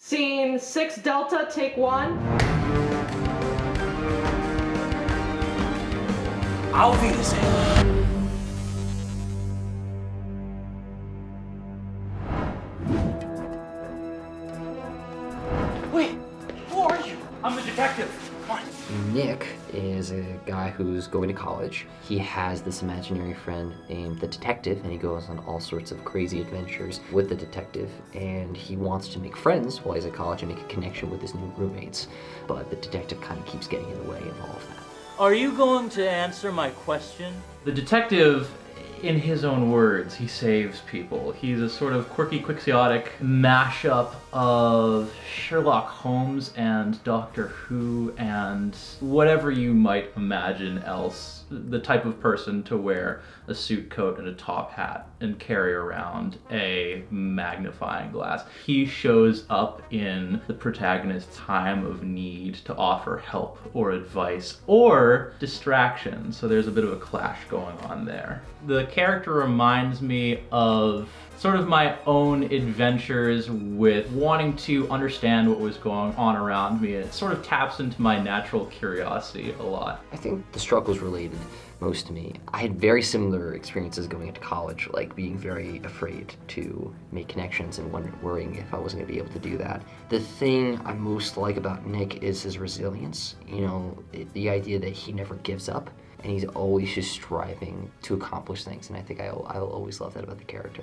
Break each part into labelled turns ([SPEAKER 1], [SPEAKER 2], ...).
[SPEAKER 1] Scene 6 Delta, take 1.
[SPEAKER 2] Auf Wiedersehen. Wait, who are you? I'm the detective. Come on.
[SPEAKER 3] Nick is a guy who's going to college. He has this imaginary friend named the detective, and he goes on all sorts of crazy adventures with the detective, and he wants to make friends while he's at college and make a connection with his new roommates. But the detective kind of keeps getting in the way of all of that.
[SPEAKER 2] Are you going to answer my question?
[SPEAKER 4] The detective, in his own words, he saves people. He's a sort of quirky, quixotic mashup of Sherlock Holmes and Doctor Who and whatever you might imagine else. The type of person to wear a suit coat and a top hat and carry around a magnifying glass. He shows up in the protagonist's time of need to offer help or advice or distraction. So there's a bit of a clash going on there. The character reminds me of sort of my own adventures with wanting to understand what was going on around me. It sort of taps into my natural curiosity a lot.
[SPEAKER 3] I think the struggles related most to me. I had very similar experiences going into college, like being very afraid to make connections and worrying if I wasn't gonna be able to do that. The thing I most like about Nick is his resilience. You know, the idea that he never gives up and he's always just striving to accomplish things, and I think I'll always love that about the character.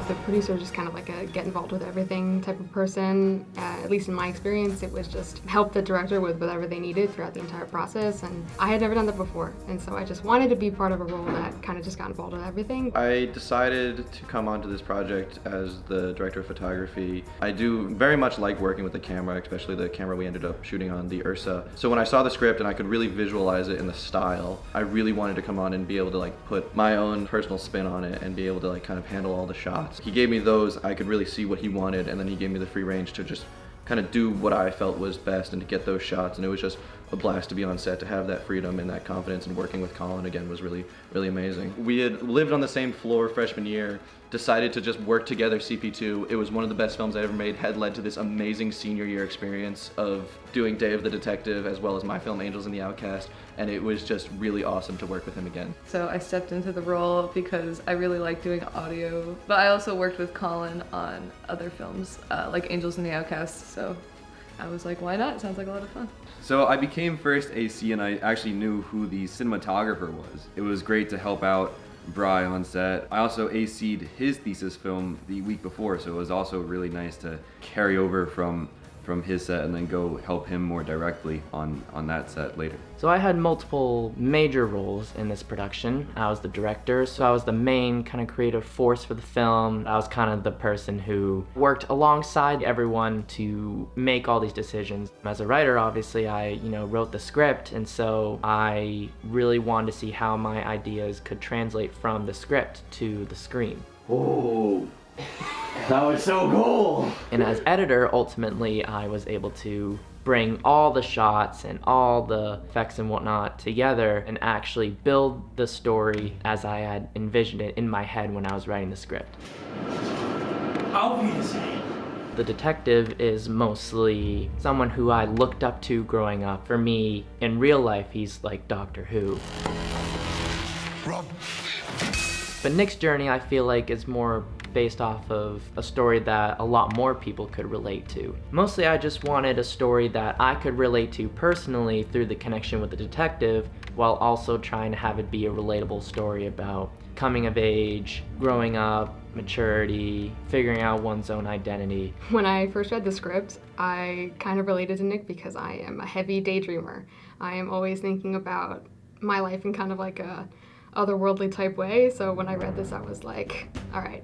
[SPEAKER 5] The producer is just kind of like a get involved with everything type of person. At least in my experience, it was just help the director with whatever they needed throughout the entire process. And I had never done that before. And so I just wanted to be part of a role that kind of just got involved with everything.
[SPEAKER 6] I decided to come onto this project as the director of photography. I do very much like working with the camera, especially the camera we ended up shooting on, the Ursa. So when I saw the script and I could really visualize it in the style, I really wanted to come on and be able to like put my own personal spin on it and be able to like kind of handle all the shots. He gave me those, I could really see what he wanted, and then he gave me the free range to just kind of do what I felt was best and to get those shots, and it was just a blast to be on set, to have that freedom and that confidence, and working with Colin again was really, really amazing. We had lived on the same floor freshman year, decided to just work together CP2. It was one of the best films I ever made, had led to this amazing senior year experience of doing Day of the Detective as well as my film Angels and the Outcast, and it was just really awesome to work with him again.
[SPEAKER 7] So I stepped into the role because I really like doing audio, but I also worked with Colin on other films like Angels and the Outcast, so I was like, why not? It sounds like a lot of fun.
[SPEAKER 8] So I became first AC and I actually knew who the cinematographer was. It was great to help out Bri on set. I also AC'd his thesis film the week before, so it was also really nice to carry over from his set and then go help him more directly on that set later.
[SPEAKER 9] So I had multiple major roles in this production. I was the director, so I was the main kind of creative force for the film. I was kind of the person who worked alongside everyone to make all these decisions. As a writer, obviously, I wrote the script, and so I really wanted to see how my ideas could translate from the script to the screen.
[SPEAKER 2] Oh, that was so cool.
[SPEAKER 9] And as editor, ultimately, I was able to bring all the shots and all the effects and whatnot together and actually build the story as I had envisioned it in my head when I was writing the script.
[SPEAKER 2] Auf Wiedersehen.
[SPEAKER 9] The detective is mostly someone who I looked up to growing up. For me, in real life, he's like Doctor Who.
[SPEAKER 2] Rob.
[SPEAKER 9] But Nick's journey, I feel like, is more based off of a story that a lot more people could relate to. Mostly I just wanted a story that I could relate to personally through the connection with the detective, while also trying to have it be a relatable story about coming of age, growing up, maturity, figuring out one's own identity.
[SPEAKER 5] When I first read the script, I kind of related to Nick because I am a heavy daydreamer. I am always thinking about my life in kind of like a otherworldly type way, so when I read this I was like, all right,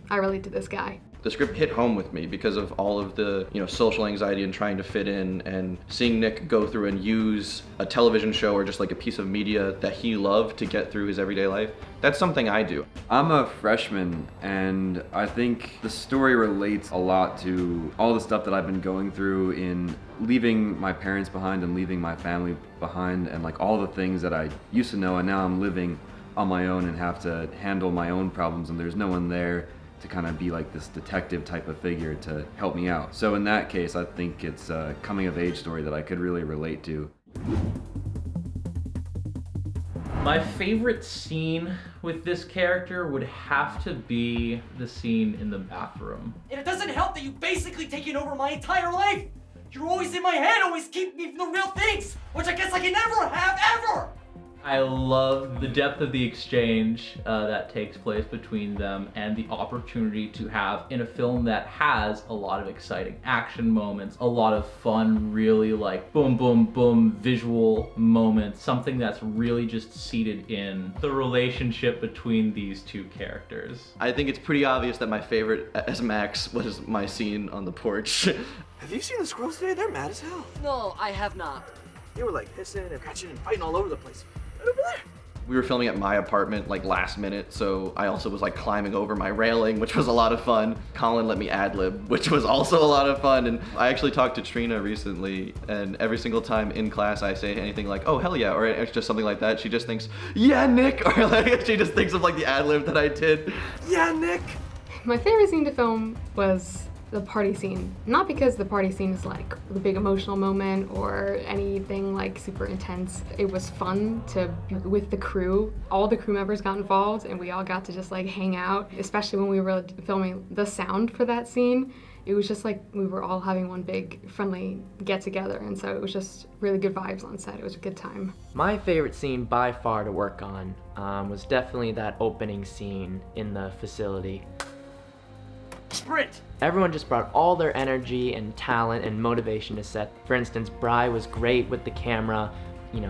[SPEAKER 5] I relate to this guy.
[SPEAKER 6] The script hit home with me because of all of the, social anxiety and trying to fit in, and seeing Nick go through and use a television show or just like a piece of media that he loved to get through his everyday life. That's something I do.
[SPEAKER 8] I'm a freshman, and I think the story relates a lot to all the stuff that I've been going through in leaving my parents behind and leaving my family behind, and like all the things that I used to know, and now I'm living on my own and have to handle my own problems, and there's no one there to kind of be like this detective type of figure to help me out. So in that case, I think it's a coming of age story that I could really relate to.
[SPEAKER 4] My favorite scene with this character would have to be the scene in the bathroom.
[SPEAKER 10] And it doesn't help that you've basically taken over my entire life. You're always in my head, always keep me from the real things, which I guess I can never have, ever!
[SPEAKER 4] I love the depth of the exchange that takes place between them, and the opportunity to have in a film that has a lot of exciting action moments, a lot of fun, really like boom, boom, boom visual moments, something that's really just seated in the relationship between these two characters.
[SPEAKER 6] I think it's pretty obvious that my favorite as Max was my scene on the porch.
[SPEAKER 10] Have you seen the squirrels today? They're mad as hell.
[SPEAKER 11] No, I have not.
[SPEAKER 10] They were like pissing and catching and fighting all over the place. Right over there.
[SPEAKER 6] We were filming at my apartment like last minute, so I also was like climbing over my railing, which was a lot of fun. Colin let me ad-lib, which was also a lot of fun. And I actually talked to Trina recently, and every single time in class I say anything like, oh hell yeah, or it's just something like that, she just thinks, yeah Nick, or like she just thinks of like the ad-lib that I did.
[SPEAKER 10] Yeah, Nick.
[SPEAKER 5] My favorite scene to film was the party scene. Not because the party scene is like the big emotional moment or anything like super intense. It was fun to be with the crew. All the crew members got involved and we all got to just like hang out, especially when we were filming the sound for that scene. It was just like we were all having one big friendly get together, and so it was just really good vibes on set. It was a good time.
[SPEAKER 9] My favorite scene by far to work on was definitely that opening scene in the facility.
[SPEAKER 10] Sprint!
[SPEAKER 9] Everyone just brought all their energy and talent and motivation to set. For instance, Bri was great with the camera,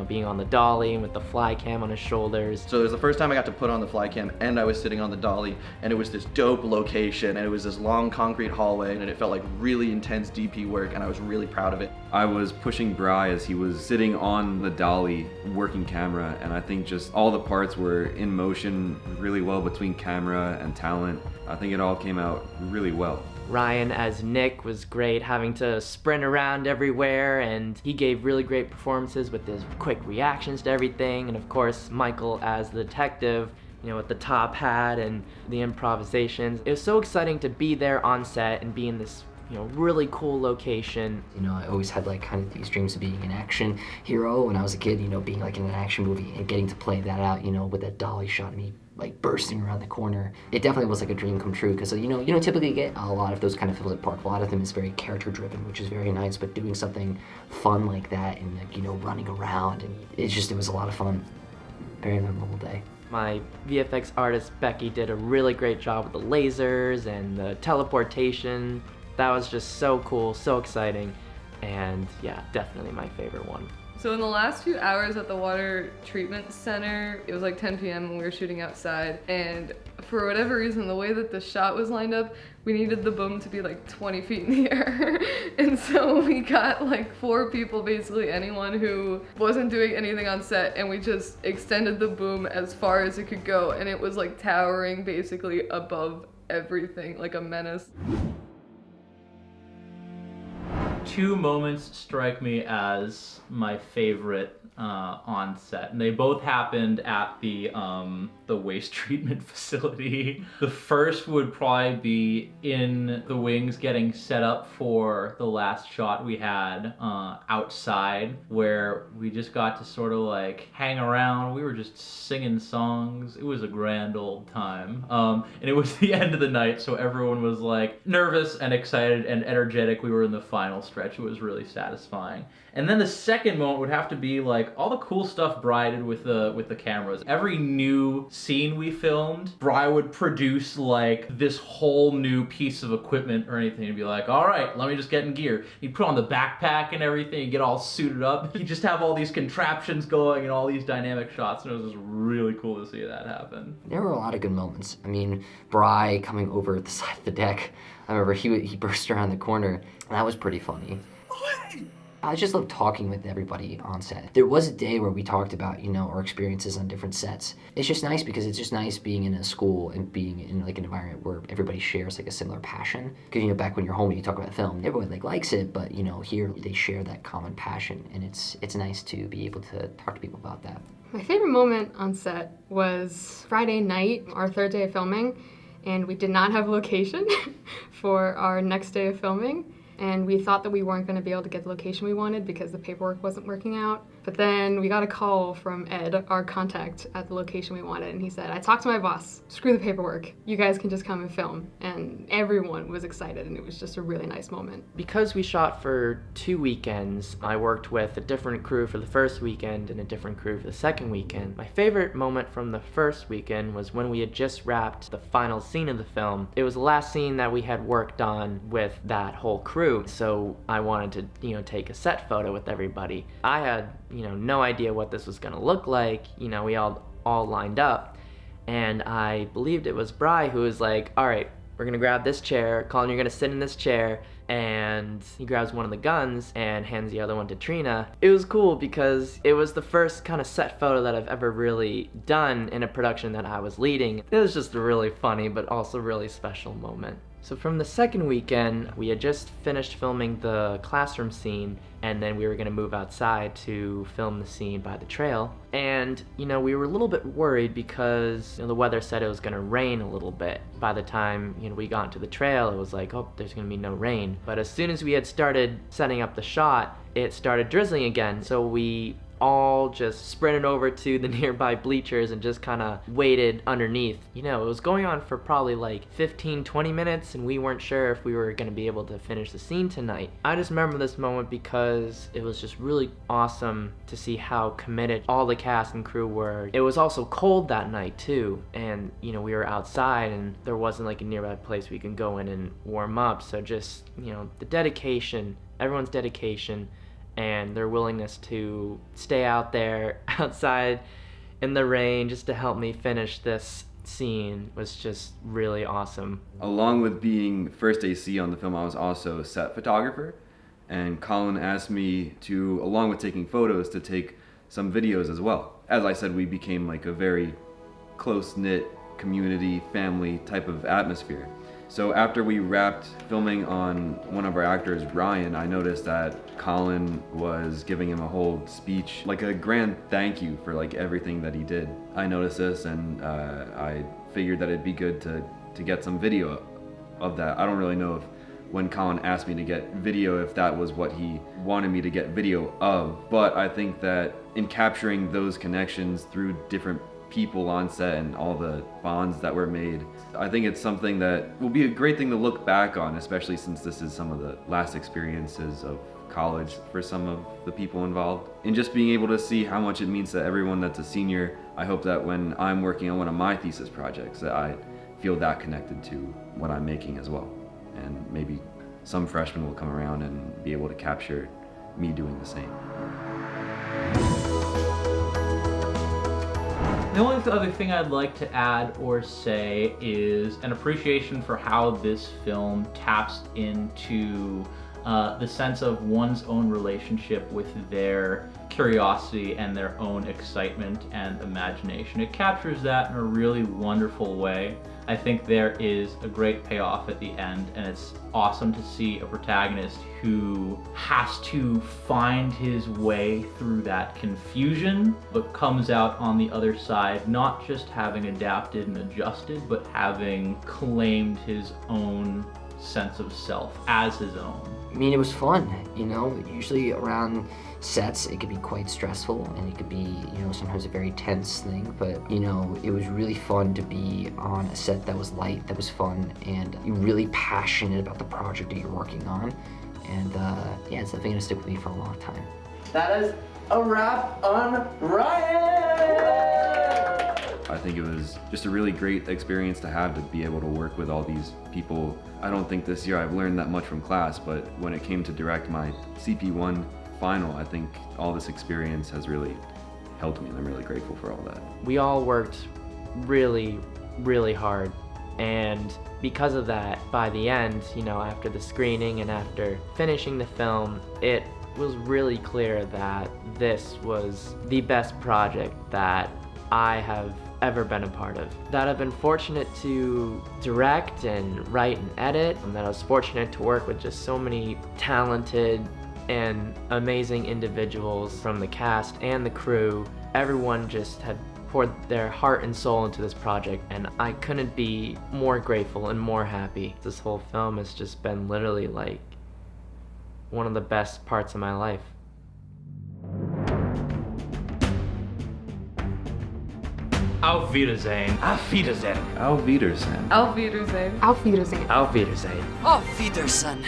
[SPEAKER 9] being on the dolly and with the fly cam on his shoulders.
[SPEAKER 6] So it was the first time I got to put on the fly cam and I was sitting on the dolly, and it was this dope location, and it was this long concrete hallway, and it felt like really intense DP work, and I was really proud of it.
[SPEAKER 8] I was pushing Bri as he was sitting on the dolly working camera, and I think just all the parts were in motion really well between camera and talent. I think it all came out really well.
[SPEAKER 9] Ryan as Nick was great, having to sprint around everywhere, and he gave really great performances with his quick reactions to everything. And of course, Michael as the detective, with the top hat and the improvisations. It was so exciting to be there on set and be in this really cool location.
[SPEAKER 3] I always had like kind of these dreams of being an action hero when I was a kid, being like in an action movie and getting to play that out, with that dolly shot of me like bursting around the corner. It definitely was like a dream come true, because you don't typically get a lot of those kind of films at Park. A lot of them is very character driven, which is very nice, but doing something fun like that and like, running around, and it was a lot of fun. Very memorable day.
[SPEAKER 9] My VFX artist Becky did a really great job with the lasers and the teleportation. That was just so cool, so exciting, and yeah, definitely my favorite one.
[SPEAKER 7] So in the last few hours at the water treatment center, it was like 10 p.m. and we were shooting outside, and for whatever reason, the way that the shot was lined up, we needed the boom to be like 20 feet in the air. And so we got like 4 people, basically anyone who wasn't doing anything on set, and we just extended the boom as far as it could go, and it was like towering basically above everything, like a menace.
[SPEAKER 4] 2 moments strike me as my favorite on set, and they both happened at the waste treatment facility. The first would probably be in the wings getting set up for the last shot we had outside, where we just got to sort of like hang around. We were just singing songs. It was a grand old time. And it was the end of the night, so everyone was like nervous and excited and energetic. We were in the final stretch. It was really satisfying. And then the second moment would have to be like all the cool stuff Bri did with the cameras. Every new scene we filmed, Bri would produce like this whole new piece of equipment or anything and be like, all right, let me just get in gear. He'd put on the backpack and everything and get all suited up. He'd just have all these contraptions going and all these dynamic shots, and it was just really cool to see that happen.
[SPEAKER 3] There were a lot of good moments. I mean, Bri coming over the side of the deck I remember he burst around the corner, and that was pretty funny. I just love talking with everybody on set. There was a day where we talked about, our experiences on different sets. It's just nice because it's just nice being in a school and being in like an environment where everybody shares like a similar passion. Because, back when you're home and you talk about film, everyone like likes it, but here they share that common passion, and it's nice to be able to talk to people about that.
[SPEAKER 5] My favorite moment on set was Friday night, our third day of filming, and we did not have a location for our next day of filming. And we thought that we weren't going to be able to get the location we wanted because the paperwork wasn't working out. But then we got a call from Ed, our contact at the location we wanted, and he said, I talked to my boss, screw the paperwork, you guys can just come and film. And everyone was excited, and it was just a really nice moment.
[SPEAKER 9] Because we shot for 2 weekends, I worked with a different crew for the first weekend and a different crew for the second weekend. My favorite moment from the first weekend was when we had just wrapped the final scene of the film. It was the last scene that we had worked on with that whole crew, so I wanted to, take a set photo with everybody. I had, no idea what this was gonna look like. We all lined up, and I believed it was Bri who was like, all right, we're gonna grab this chair, Colin, you're gonna sit in this chair, and he grabs one of the guns and hands the other one to Trina. It was cool because it was the first kind of set photo that I've ever really done in a production that I was leading. It was just a really funny but also really special moment. So from the second weekend, we had just finished filming the classroom scene, and then we were gonna move outside to film the scene by the trail. And, we were a little bit worried because the weather said it was gonna rain a little bit. By the time, we got to the trail, it was like, oh, there's gonna be no rain. But as soon as we had started setting up the shot, it started drizzling again. So we all just sprinted over to the nearby bleachers and just kind of waited underneath. It was going on for probably like 15-20 minutes, and we weren't sure if we were going to be able to finish the scene tonight. I just remember this moment because it was just really awesome to see how committed all the cast and crew were. It was also cold that night too, and we were outside and there wasn't like a nearby place we could go in and warm up. So just the dedication, everyone's dedication, and their willingness to stay out there outside in the rain just to help me finish this scene was just really awesome.
[SPEAKER 8] Along with being first AC on the film, I was also a set photographer, and Colin asked me to, along with taking photos, to take some videos as well. As I said, we became like a very close-knit community, family type of atmosphere. So after we wrapped filming on one of our actors, Ryan, I noticed that Colin was giving him a whole speech, like a grand thank you for like everything that he did. I noticed this, and I figured that it'd be good to get some video of that. I don't really know if when Colin asked me to get video, if that was what he wanted me to get video of, but I think that in capturing those connections through different people on set and all the bonds that were made, I think it's something that will be a great thing to look back on, especially since this is some of the last experiences of college for some of the people involved. And just being able to see how much it means to everyone that's a senior, I hope that when I'm working on one of my thesis projects that I feel that connected to what I'm making as well. And maybe some freshmen will come around and be able to capture me doing the same.
[SPEAKER 4] The only other thing I'd like to add or say is an appreciation for how this film taps into the sense of one's own relationship with their curiosity and their own excitement and imagination. It captures that in a really wonderful way. I think there is a great payoff at the end, and it's awesome to see a protagonist who has to find his way through that confusion, but comes out on the other side not just having adapted and adjusted, but having claimed his own sense of self as his own.
[SPEAKER 3] I mean, it was fun, usually around sets it could be quite stressful, and it could be, sometimes a very tense thing, but, it was really fun to be on a set that was light, that was fun, and you're really passionate about the project that you're working on, and yeah, it's definitely gonna stick with me for a long time.
[SPEAKER 2] That is a wrap on Ryan!
[SPEAKER 8] I think it was just a really great experience to have, to be able to work with all these people. I don't think this year I've learned that much from class, but when it came to direct my CP1 final, I think all this experience has really helped me, and I'm really grateful for all that.
[SPEAKER 9] We all worked really, really hard, and because of that, by the end, you know, after the screening and after finishing the film, it was really clear that this was the best project that I have ever been a part of. That I've been fortunate to direct and write and edit, and that I was fortunate to work with just so many talented and amazing individuals from the cast and the crew. Everyone just had poured their heart and soul into this project, and I couldn't be more grateful and more happy. This whole film has just been literally like one of the best parts of my life.
[SPEAKER 4] Auf Wiedersehen.
[SPEAKER 8] Auf Wiedersehen. Auf Wiedersehen.
[SPEAKER 7] Auf Wiedersehen.
[SPEAKER 5] Auf Wiedersehen.
[SPEAKER 9] Auf Wiedersehen.
[SPEAKER 10] Auf Wiedersehen.